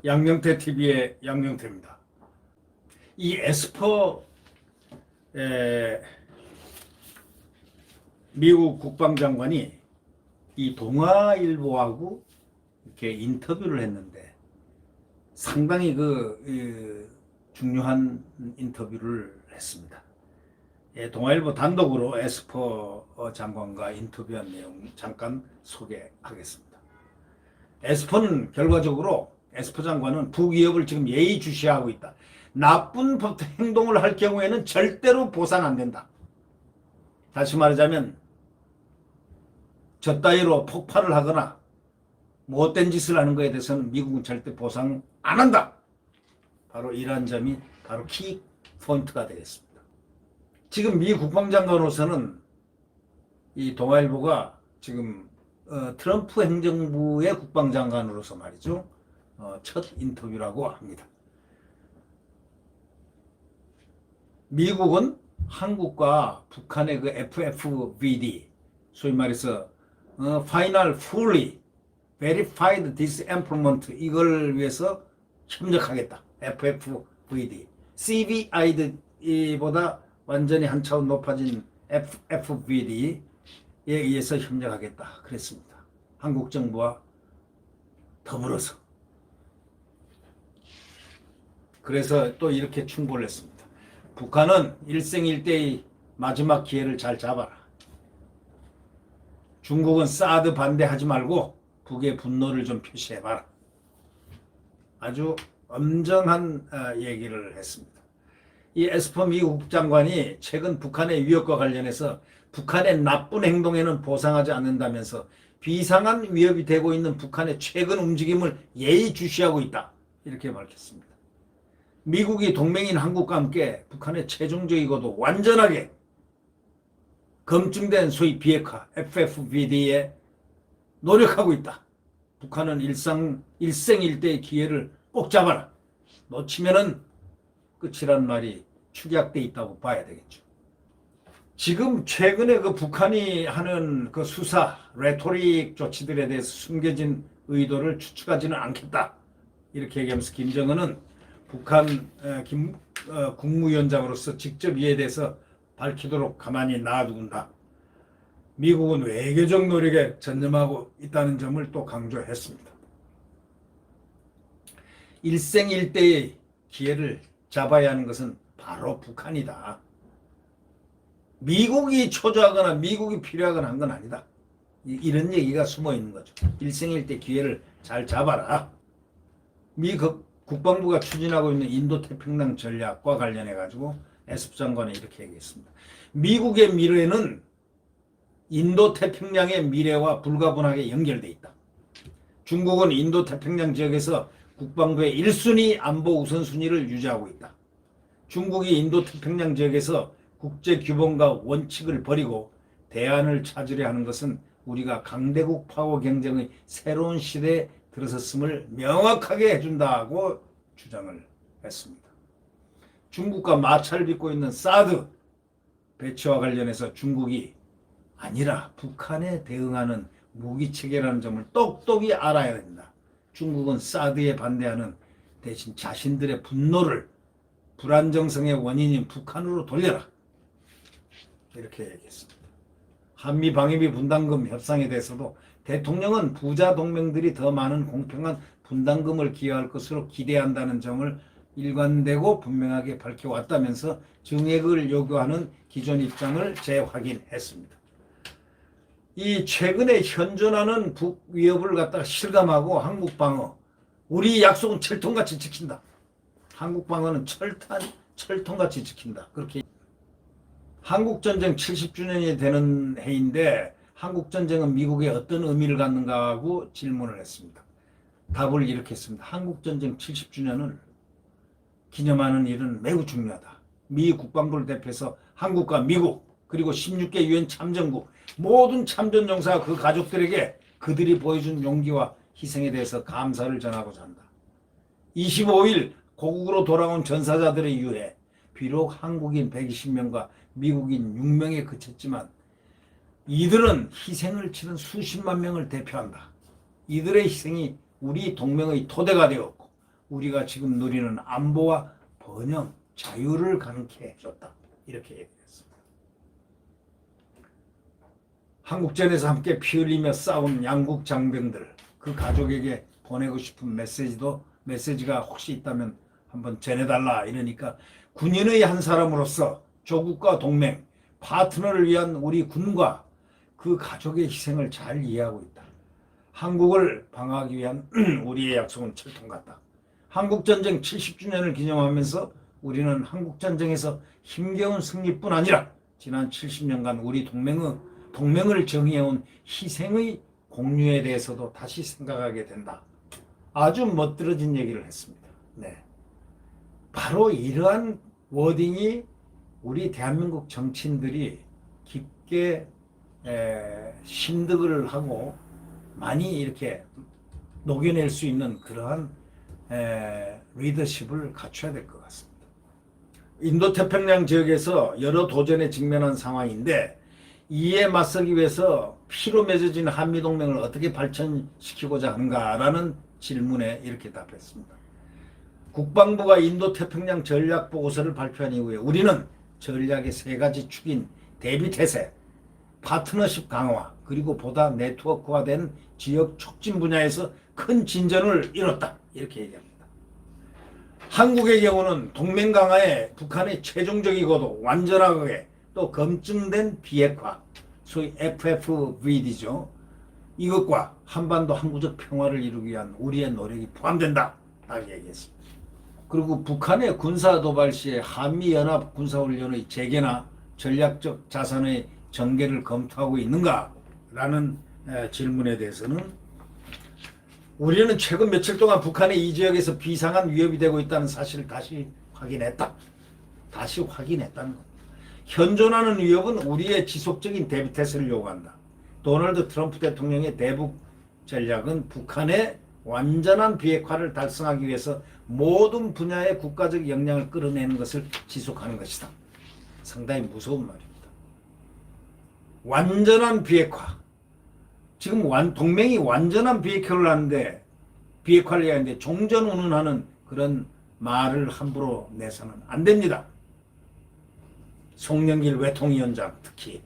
양명태 TV의 양명태입니다. 이 에스퍼 미국 국방장관이 이 동아일보하고 이렇게 인터뷰를 했는데 상당히 중요한 인터뷰를 했습니다. 동아일보 단독으로 에스퍼 장관과 인터뷰한 내용 잠깐 소개하겠습니다. 에스퍼는 결과적으로 에스퍼 장관은 북위협을 지금 예의주시하고 있다. 나쁜 행동을 할 경우에는 절대로 보상 안 된다. 다시 말하자면 저 따위로 폭발을 하거나 못된 짓을 하는 것에 대해서는 미국은 절대 보상 안 한다. 바로 이러한 점이 바로 키 포인트가 되겠습니다. 지금 미 국방장관으로서는 이 동아일보가 지금 트럼프 행정부의 국방장관으로서 말이죠. 첫 인터뷰라고 합니다. 미국은 한국과 북한의 그 FFVD, 소위 말해서 Final Fully Verified Disarmament 이걸 위해서 협력하겠다. FFVD. CVI보다 완전히 한 차원 높아진 FFVD에 의해서 협력하겠다. 그랬습니다. 한국 정부와 더불어서. 그래서 또 이렇게 충고를 했습니다. 북한은 일생일대의 마지막 기회를 잘 잡아라. 중국은 사드 반대하지 말고 북의 분노를 좀 표시해봐라. 아주 엄정한 얘기를 했습니다. 이 에스퍼 미국 국장관이 최근 북한의 위협과 관련해서 북한의 나쁜 행동에는 보상하지 않는다면서 비상한 위협이 되고 있는 북한의 최근 움직임을 예의주시하고 있다. 이렇게 밝혔습니다. 미국이 동맹인 한국과 함께 북한의 최종적이고도 완전하게 검증된 소위 비핵화 FFVD에 노력하고 있다. 북한은 일생일대의 기회를 꼭 잡아라. 놓치면은 끝이란 말이 축약돼 있다고 봐야 되겠죠. 지금 최근에 북한이 하는 수사, 레토릭 조치들에 대해서 숨겨진 의도를 추측하지는 않겠다. 이렇게 얘기하면서 김정은은 북한 국무위원장으로서 직접 이에 대해서 밝히도록 가만히 놔둔다. 미국은 외교적 노력에 전념하고 있다는 점을 또 강조했습니다. 일생일대의 기회를 잡아야 하는 것은 바로 북한이다. 미국이 초조하거나 미국이 필요하거나 한 건 아니다. 이런 얘기가 숨어 있는 거죠. 일생일대 기회를 잘 잡아라. 국방부가 추진하고 있는 인도태평양 전략과 관련해가지고 에스퍼 장관이 이렇게 얘기했습니다. 미국의 미래는 인도태평양의 미래와 불가분하게 연결되어 있다. 중국은 인도태평양 지역에서 국방부의 1순위 안보 우선순위를 유지하고 있다. 중국이 인도태평양 지역에서 국제규범과 원칙을 버리고 대안을 찾으려 하는 것은 우리가 강대국 파워 경쟁의 새로운 시대에 들어섰음을 명확하게 해준다고 주장을 했습니다. 중국과 마찰을 빚고 있는 사드 배치와 관련해서 중국이 아니라 북한에 대응하는 무기체계라는 점을 똑똑히 알아야 된다. 중국은 사드에 반대하는 대신 자신들의 분노를 불안정성의 원인인 북한으로 돌려라. 이렇게 얘기했습니다. 한미 방위비 분담금 협상에 대해서도 대통령은 부자 동맹들이 더 많은 공평한 분담금을 기여할 것으로 기대한다는 점을 일관되고 분명하게 밝혀왔다면서 증액을 요구하는 기존 입장을 재확인했습니다. 이 최근에 현존하는 북 위협을 갖다가 실감하고 한국 방어, 우리 약속은 철통같이 지킨다. 한국 방어는 철통같이 지킨다. 그렇게 한국전쟁 70주년이 되는 해인데 한국전쟁은 미국에 어떤 의미를 갖는가 하고 질문을 했습니다. 답을 이렇게 했습니다. 한국전쟁 70주년을 기념하는 일은 매우 중요하다. 미 국방부를 대표해서 한국과 미국 그리고 16개 유엔 참전국 모든 참전용사와 그 가족들에게 그들이 보여준 용기와 희생에 대해서 감사를 전하고자 한다. 25일 고국으로 돌아온 전사자들의 유해 비록 한국인 120명과 미국인 6명에 그쳤지만 이들은 희생을 치른 수십만 명을 대표한다. 이들의 희생이 우리 동맹의 토대가 되었고 우리가 지금 누리는 안보와 번영, 자유를 가능케 해줬다. 이렇게 얘기했습니다. 한국전에서 함께 피 흘리며 싸운 양국 장병들, 그 가족에게 보내고 싶은 메시지가 혹시 있다면 한번 전해달라 이러니까 군인의 한 사람으로서 조국과 동맹, 파트너를 위한 우리 군과 그 가족의 희생을 잘 이해하고 있다. 한국을 방어하기 위한 우리의 약속은 철통 같다. 한국전쟁 70주년을 기념하면서 우리는 한국전쟁에서 힘겨운 승리뿐 아니라 지난 70년간 우리 동맹을 정의해온 희생의 공유에 대해서도 다시 생각하게 된다. 아주 멋들어진 얘기를 했습니다. 네. 바로 이러한 워딩이 우리 대한민국 정치인들이 깊게 심득을 하고 많이 이렇게 녹여낼 수 있는 그러한 리더십을 갖춰야 될 것 같습니다. 인도태평양 지역에서 여러 도전에 직면한 상황인데 이에 맞서기 위해서 피로 맺어진 한미동맹을 어떻게 발전시키고자 하는가라는 질문에 이렇게 답했습니다. 국방부가 인도태평양 전략보고서를 발표한 이후에 우리는 전략의 세 가지 축인 대비태세, 파트너십 강화, 그리고 보다 네트워크화된 지역 촉진 분야에서 큰 진전을 이뤘다. 이렇게 얘기합니다. 한국의 경우는 동맹 강화에 북한의 최종적이고도 완전하게 또 검증된 비핵화, 소위 FFVD죠. 이것과 한반도 항구적 평화를 이루기 위한 우리의 노력이 포함된다. 딱 얘기했습니다. 그리고 북한의 군사도발 시에 한미연합 군사훈련의 재개나 전략적 자산의 전개를 검토하고 있는가라는 질문에 대해서는 우리는 최근 며칠 동안 북한의 이 지역에서 비상한 위협이 되고 있다는 사실을 다시 확인했다. 다시 확인했다는 겁니다. 현존하는 위협은 우리의 지속적인 대비태세를 요구한다. 도널드 트럼프 대통령의 대북 전략은 북한의 완전한 비핵화를 달성하기 위해서 모든 분야의 국가적 역량을 끌어내는 것을 지속하는 것이다. 상당히 무서운 말입니다. 완전한 비핵화. 지금 동맹이 완전한 비핵화를 하는데 종전운운하는 그런 말을 함부로 내서는 안 됩니다. 송영길 외통위원장 특히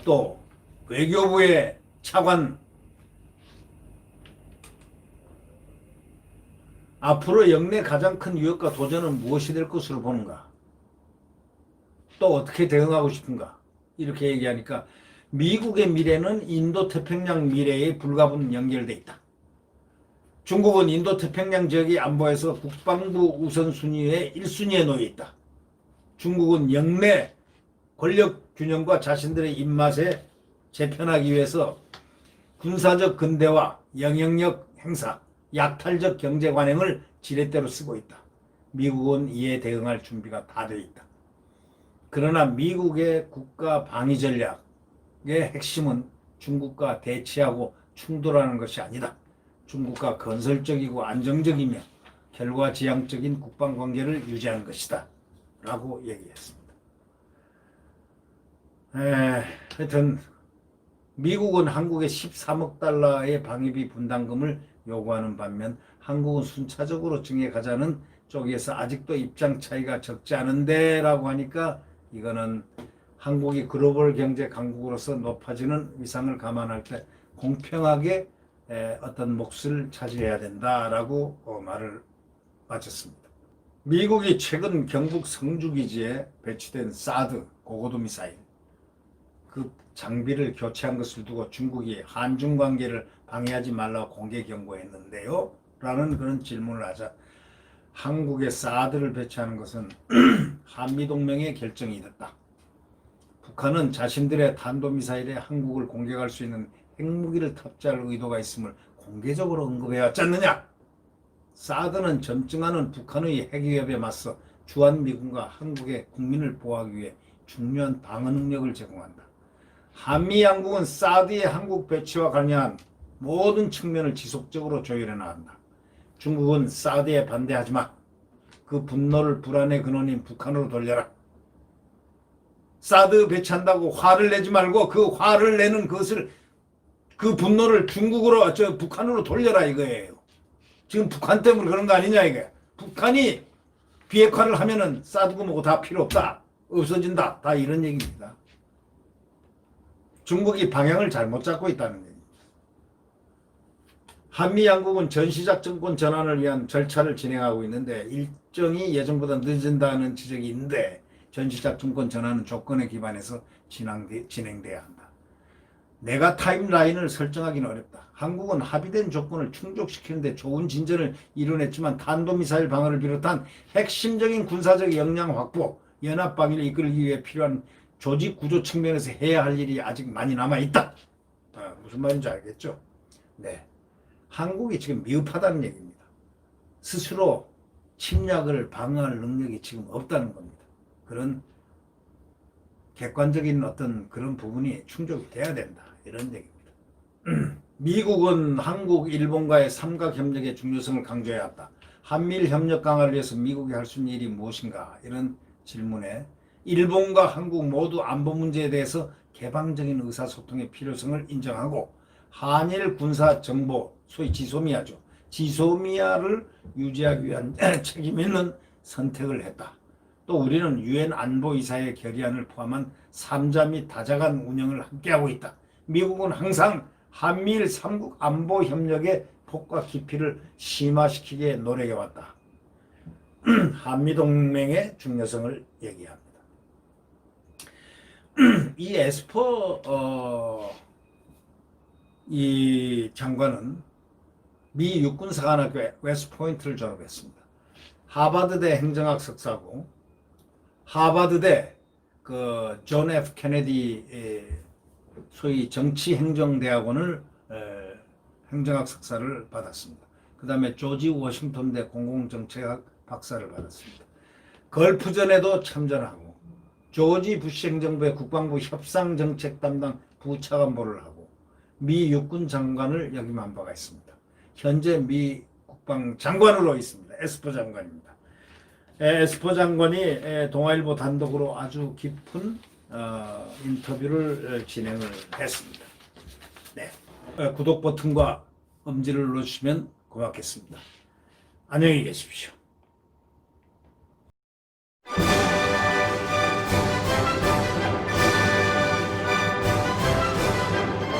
또 외교부의 차관 앞으로 역내 가장 큰 위협과 도전은 무엇이 될 것으로 보는가? 또 어떻게 대응하고 싶은가? 이렇게 얘기하니까 미국의 미래는 인도태평양 미래에 불가분 연결돼 있다. 중국은 인도태평양 지역의 안보에서 국방부 우선순위의 1순위에 놓여 있다. 중국은 역내 권력 균형과 자신들의 입맛에 재편하기 위해서 군사적 근대화, 영향력 행사, 약탈적 경제 관행을 지렛대로 쓰고 있다. 미국은 이에 대응할 준비가 다 되어 있다. 그러나 미국의 국가 방위 전략의 핵심은 중국과 대치하고 충돌하는 것이 아니다. 중국과 건설적이고 안정적이며 결과지향적인 국방관계를 유지하는 것이다. 라고 얘기했습니다. 하여튼 미국은 한국에 13억 달러의 방위비 분담금을 요구하는 반면 한국은 순차적으로 증액하자는 쪽에서 아직도 입장 차이가 적지 않은데 라고 하니까 이거는 한국이 글로벌 경제 강국으로서 높아지는 위상을 감안할 때 공평하게 어떤 몫을 차지해야 된다라고 말을 마쳤습니다. 미국이 최근 경북 성주기지에 배치된 사드 고고도 미사일 그 장비를 교체한 것을 두고 중국이 한중 관계를 방해하지 말라고 공개 경고했는데요. 라는 그런 질문을 하자 한국에 사드를 배치하는 것은 한미동맹의 결정이 됐다. 북한은 자신들의 탄도미사일에 한국을 공격할 수 있는 핵무기를 탑재할 의도가 있음을 공개적으로 언급해왔지 않느냐. 사드는 점증하는 북한의 핵위협에 맞서 주한미군과 한국의 국민을 보호하기 위해 중요한 방어 능력을 제공한다. 한미양국은 사드의 한국 배치와 관련한 모든 측면을 지속적으로 조율해 나간다. 중국은 사드에 반대하지 마. 그 분노를 불안의 근원인 북한으로 돌려라. 사드 배치한다고 화를 내지 말고 그 화를 내는 것을 그 분노를 북한으로 돌려라 이거예요. 지금 북한 때문에 그런 거 아니냐 이게. 북한이 비핵화를 하면은 사드고 뭐고 다 필요 없다. 없어진다. 다 이런 얘기입니다. 중국이 방향을 잘못 잡고 있다는 얘기입니다. 한미 양국은 전시작전권 전환을 위한 절차를 진행하고 있는데 일정이 예정보다 늦은다는 지적이 있는데 전시작전권 전환은 조건에 기반해서 진행돼야 한다. 내가 타임라인을 설정하기는 어렵다. 한국은 합의된 조건을 충족시키는데 좋은 진전을 이뤄냈지만 탄도미사일 방어를 비롯한 핵심적인 군사적 역량 확보, 연합방위를 이끌기 위해 필요한 조직 구조 측면에서 해야 할 일이 아직 많이 남아있다. 무슨 말인지 알겠죠? 네. 한국이 지금 미흡하다는 얘기입니다. 스스로 침략을 방어할 능력이 지금 없다는 겁니다. 그런 객관적인 어떤 그런 부분이 충족이 돼야 된다. 이런 얘기입니다. 미국은 한국, 일본과의 삼각협력의 중요성을 강조해야 한다. 한미일 협력 강화를 위해서 미국이 할 수 있는 일이 무엇인가? 이런 질문에 일본과 한국 모두 안보 문제에 대해서 개방적인 의사소통의 필요성을 인정하고 한일 군사 정보, 소위 지소미아죠. 지소미아를 유지하기 위한 책임 있는 선택을 했다. 또 우리는 유엔 안보이사의 결의안을 포함한 3자 및 다자간 운영을 함께하고 있다. 미국은 항상 한미일 3국 안보 협력의 폭과 깊이를 심화시키기에 노력해왔다. 한미동맹의 중요성을 얘기합니다. 이 에스퍼 이 장관은 미 육군사관학교 웨스트포인트를 졸업했습니다. 하버드대 행정학 석사고 하버드대 그 존 F 케네디 소위 정치행정대학원을 행정학 석사를 받았습니다. 그 다음에 조지 워싱턴대 공공정책학 박사를 받았습니다. 걸프전에도 참전하고 조지 부시 행정부의 국방부 협상정책 담당 부차관보를 하고 미 육군 장관을 역임한 바가 있습니다. 현재 미 국방장관으로 있습니다. 에스퍼 장관입니다. 에스퍼 장관이 동아일보 단독으로 아주 깊은 인터뷰를 진행을 했습니다. 네. 구독 버튼과 엄지를 눌러주시면 고맙겠습니다. 안녕히 계십시오.